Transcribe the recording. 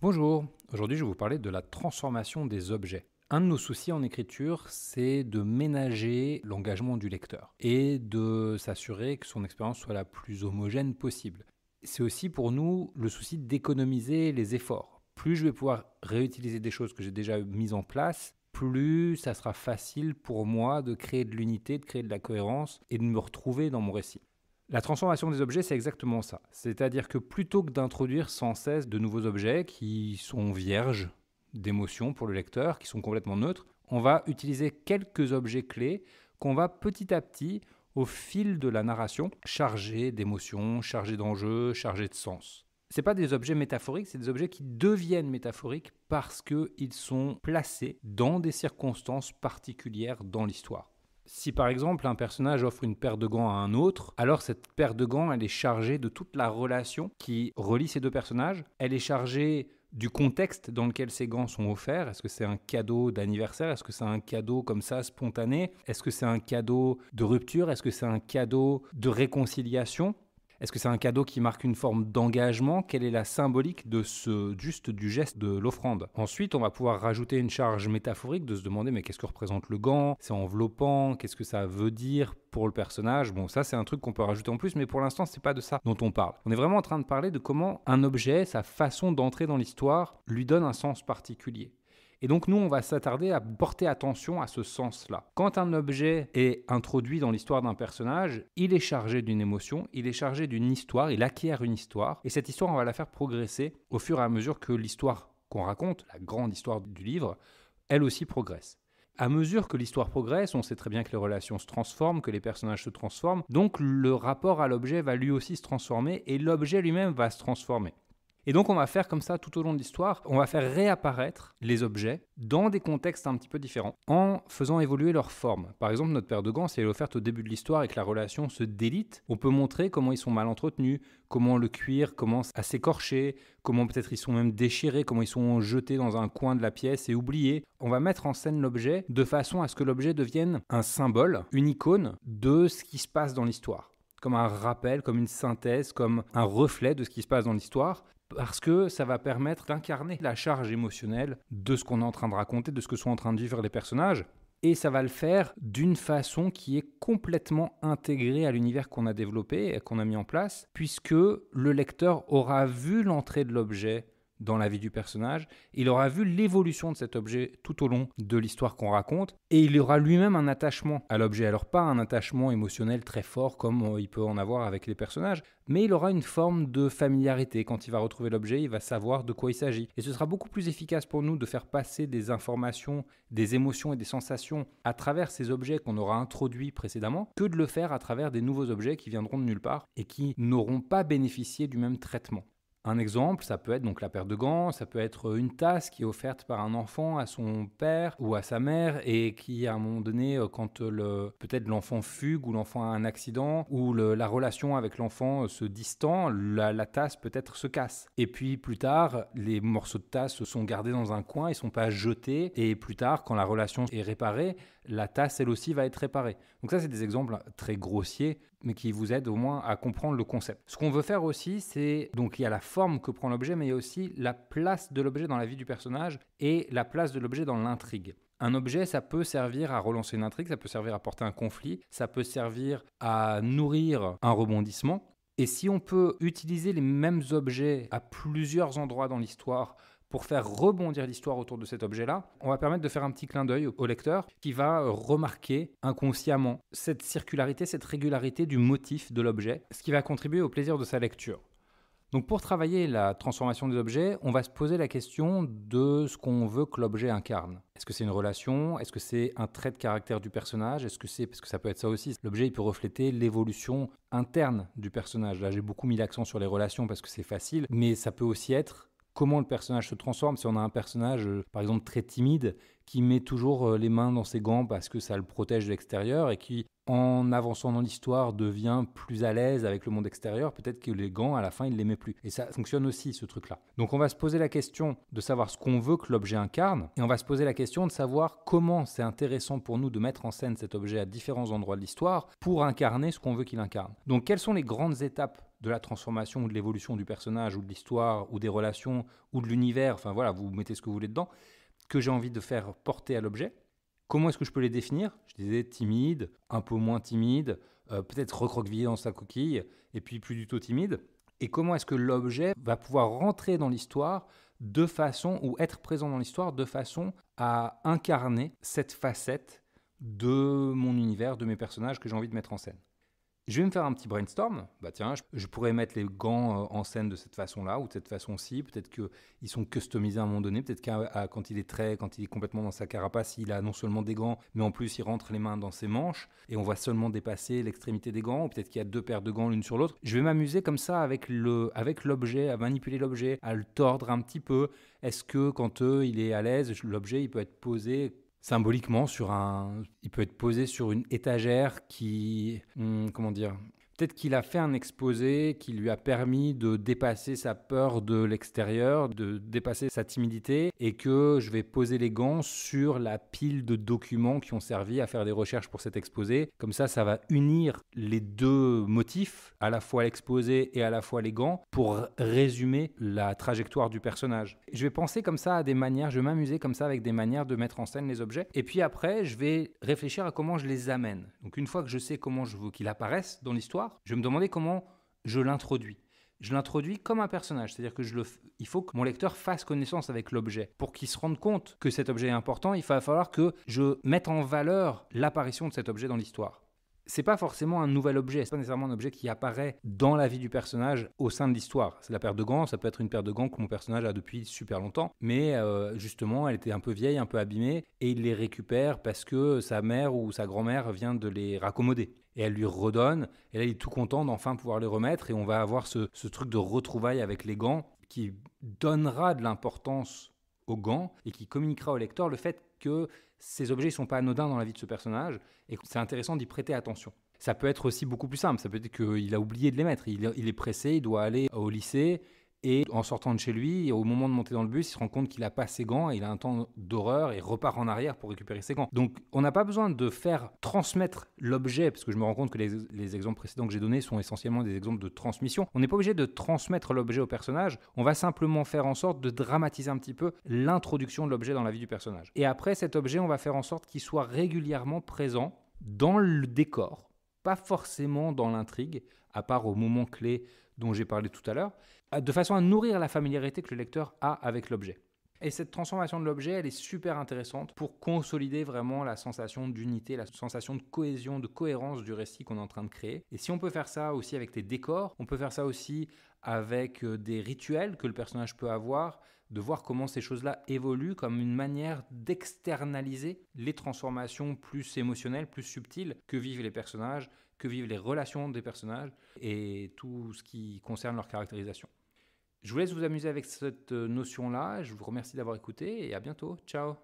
Bonjour, aujourd'hui je vais vous parler de la transformation des objets. Un de nos soucis en écriture, c'est de ménager l'engagement du lecteur et de s'assurer que son expérience soit la plus homogène possible. C'est aussi pour nous le souci d'économiser les efforts. Plus je vais pouvoir réutiliser des choses que j'ai déjà mises en place, plus ça sera facile pour moi de créer de l'unité, de créer de la cohérence et de me retrouver dans mon récit. La transformation des objets, c'est exactement ça. C'est-à-dire que plutôt que d'introduire sans cesse de nouveaux objets qui sont vierges d'émotions pour le lecteur, qui sont complètement neutres, on va utiliser quelques objets clés qu'on va petit à petit, au fil de la narration, charger d'émotions, charger d'enjeux, charger de sens. Ce n'est pas des objets métaphoriques, c'est des objets qui deviennent métaphoriques parce qu'ils sont placés dans des circonstances particulières dans l'histoire. Si par exemple un personnage offre une paire de gants à un autre, alors cette paire de gants, elle est chargée de toute la relation qui relie ces deux personnages. Elle est chargée du contexte dans lequel ces gants sont offerts. Est-ce que c'est un cadeau d'anniversaire? Est-ce que c'est un cadeau comme ça spontané? Est-ce que c'est un cadeau de rupture? Est-ce que c'est un cadeau de réconciliation? Est-ce que c'est un cadeau qui marque une forme d'engagement? Quelle est la symbolique de du geste de l'offrande? Ensuite, on va pouvoir rajouter une charge métaphorique de se demander mais qu'est-ce que représente le gant? C'est enveloppant? Qu'est-ce que ça veut dire pour le personnage? Bon, ça c'est un truc qu'on peut rajouter en plus, mais pour l'instant, c'est pas de ça dont on parle. On est vraiment en train de parler de comment un objet, sa façon d'entrer dans l'histoire, lui donne un sens particulier. Et donc nous, on va s'attarder à porter attention à ce sens-là. Quand un objet est introduit dans l'histoire d'un personnage, il est chargé d'une émotion, il est chargé d'une histoire, il acquiert une histoire, et cette histoire, on va la faire progresser au fur et à mesure que l'histoire qu'on raconte, la grande histoire du livre, elle aussi progresse. À mesure que l'histoire progresse, on sait très bien que les relations se transforment, que les personnages se transforment, donc le rapport à l'objet va lui aussi se transformer, et l'objet lui-même va se transformer. Et donc on va faire comme ça tout au long de l'histoire, on va faire réapparaître les objets dans des contextes un petit peu différents, en faisant évoluer leur forme. Par exemple, notre paire de gants, si elle est offerte au début de l'histoire et que la relation se délite, on peut montrer comment ils sont mal entretenus, comment le cuir commence à s'écorcher, comment peut-être ils sont même déchirés, comment ils sont jetés dans un coin de la pièce et oubliés. On va mettre en scène l'objet de façon à ce que l'objet devienne un symbole, une icône de ce qui se passe dans l'histoire, comme un rappel, comme une synthèse, comme un reflet de ce qui se passe dans l'histoire, parce que ça va permettre d'incarner la charge émotionnelle de ce qu'on est en train de raconter, de ce que sont en train de vivre les personnages, et ça va le faire d'une façon qui est complètement intégrée à l'univers qu'on a développé et qu'on a mis en place, puisque le lecteur aura vu l'entrée de l'objet dans la vie du personnage, il aura vu l'évolution de cet objet tout au long de l'histoire qu'on raconte, et il aura lui-même un attachement à l'objet. Alors pas un attachement émotionnel très fort comme il peut en avoir avec les personnages, mais il aura une forme de familiarité. Quand il va retrouver l'objet, il va savoir de quoi il s'agit. Et ce sera beaucoup plus efficace pour nous de faire passer des informations, des émotions et des sensations à travers ces objets qu'on aura introduits précédemment, que de le faire à travers des nouveaux objets qui viendront de nulle part et qui n'auront pas bénéficié du même traitement. Un exemple, ça peut être donc la paire de gants, ça peut être une tasse qui est offerte par un enfant à son père ou à sa mère et qui, à un moment donné, quand peut-être l'enfant fugue ou l'enfant a un accident ou la relation avec l'enfant se distend, la tasse peut-être se casse. Et puis plus tard, les morceaux de tasse sont gardés dans un coin, ils ne sont pas jetés. Et plus tard, quand la relation est réparée, la tasse, elle aussi, va être réparée. Donc ça, c'est des exemples très grossiers, mais qui vous aident au moins à comprendre le concept. Ce qu'on veut faire aussi, c'est, donc il y a la forme que prend l'objet, mais il y a aussi la place de l'objet dans la vie du personnage et la place de l'objet dans l'intrigue. Un objet, ça peut servir à relancer une intrigue, ça peut servir à porter un conflit, ça peut servir à nourrir un rebondissement. Et si on peut utiliser les mêmes objets à plusieurs endroits dans l'histoire pour faire rebondir l'histoire autour de cet objet-là, on va permettre de faire un petit clin d'œil au lecteur qui va remarquer inconsciemment cette circularité, cette régularité du motif de l'objet, ce qui va contribuer au plaisir de sa lecture. Donc pour travailler la transformation des objets, on va se poser la question de ce qu'on veut que l'objet incarne. Est-ce que c'est une relation? Est-ce que c'est un trait de caractère du personnage? Est-ce que c'est, parce que ça peut être ça aussi, l'objet il peut refléter l'évolution interne du personnage. Là j'ai beaucoup mis l'accent sur les relations parce que c'est facile, mais ça peut aussi être comment le personnage se transforme. Si on a un personnage, par exemple, très timide, qui met toujours les mains dans ses gants parce que ça le protège de l'extérieur et qui, en avançant dans l'histoire, devient plus à l'aise avec le monde extérieur, peut-être que les gants, à la fin, il ne les met plus. Et ça fonctionne aussi, ce truc-là. Donc on va se poser la question de savoir ce qu'on veut que l'objet incarne, et on va se poser la question de savoir comment c'est intéressant pour nous de mettre en scène cet objet à différents endroits de l'histoire pour incarner ce qu'on veut qu'il incarne. Donc quelles sont les grandes étapes de la transformation ou de l'évolution du personnage ou de l'histoire ou des relations ou de l'univers, enfin voilà, vous mettez ce que vous voulez dedans, que j'ai envie de faire porter à l'objet. Comment est-ce que je peux les définir? Je disais timide, un peu moins timide, peut-être recroquevillé dans sa coquille, et puis plus du tout timide. Et comment est-ce que l'objet va pouvoir rentrer dans l'histoire de façon, ou être présent dans l'histoire de façon à incarner cette facette de mon univers, de mes personnages que j'ai envie de mettre en scène. Je vais me faire un petit brainstorm. Bah tiens, je pourrais mettre les gants en scène de cette façon-là ou de cette façon-ci. Peut-être qu'ils sont customisés à un moment donné. Peut-être quand il est complètement dans sa carapace, il a non seulement des gants, mais en plus il rentre les mains dans ses manches et on voit seulement dépasser l'extrémité des gants. Ou peut-être qu'il y a 2 paires de gants l'une sur l'autre. Je vais m'amuser comme ça avec l'objet, à manipuler l'objet, à le tordre un petit peu. Est-ce que quand il est à l'aise, l'objet il peut être posé symboliquement il peut être posé sur une étagère comment dire, peut-être qu'il a fait un exposé qui lui a permis de dépasser sa peur de l'extérieur, de dépasser sa timidité, et que je vais poser les gants sur la pile de documents qui ont servi à faire des recherches pour cet exposé. Comme ça va unir les deux motifs, à la fois l'exposé et à la fois les gants, pour résumer la trajectoire du personnage. Je vais penser comme ça à des manières, je vais m'amuser comme ça avec des manières de mettre en scène les objets. Et puis après, je vais réfléchir à comment je les amène. Donc une fois que je sais comment je veux qu'il apparaisse dans l'histoire, je vais me demander comment je l'introduis. Je l'introduis comme un personnage, c'est-à-dire que il faut que mon lecteur fasse connaissance avec l'objet. Pour qu'il se rende compte que cet objet est important, il va falloir que je mette en valeur l'apparition de cet objet dans l'histoire. C'est pas forcément un nouvel objet, c'est pas nécessairement un objet qui apparaît dans la vie du personnage au sein de l'histoire. C'est la paire de gants, ça peut être une paire de gants que mon personnage a depuis super longtemps, mais justement elle était un peu vieille, un peu abîmée, et il les récupère parce que sa mère ou sa grand-mère vient de les raccommoder. Et elle lui redonne, et là il est tout content d'enfin pouvoir les remettre, et on va avoir ce truc de retrouvailles avec les gants qui donnera de l'importance aux gants et qui communiquera au lecteur le fait que ces objets ne sont pas anodins dans la vie de ce personnage et que c'est intéressant d'y prêter attention. Ça peut être aussi beaucoup plus simple, ça peut être qu'il a oublié de les mettre, il est pressé, il doit aller au lycée et en sortant de chez lui, au moment de monter dans le bus, il se rend compte qu'il n'a pas ses gants et il a un temps d'horreur et repart en arrière pour récupérer ses gants. Donc on n'a pas besoin de faire transmettre l'objet, parce que je me rends compte que les exemples précédents que j'ai donnés sont essentiellement des exemples de transmission. On n'est pas obligé de transmettre l'objet au personnage, on va simplement faire en sorte de dramatiser un petit peu l'introduction de l'objet dans la vie du personnage. Et après cet objet, on va faire en sorte qu'il soit régulièrement présent dans le décor, pas forcément dans l'intrigue, à part au moment clé dont j'ai parlé tout à l'heure, de façon à nourrir la familiarité que le lecteur a avec l'objet. Et cette transformation de l'objet, elle est super intéressante pour consolider vraiment la sensation d'unité, la sensation de cohésion, de cohérence du récit qu'on est en train de créer. Et si on peut faire ça aussi avec des décors, on peut faire ça aussi avec des rituels que le personnage peut avoir, de voir comment ces choses-là évoluent comme une manière d'externaliser les transformations plus émotionnelles, plus subtiles que vivent les personnages, que vivent les relations des personnages et tout ce qui concerne leur caractérisation. Je vous laisse vous amuser avec cette notion-là. Je vous remercie d'avoir écouté et à bientôt. Ciao!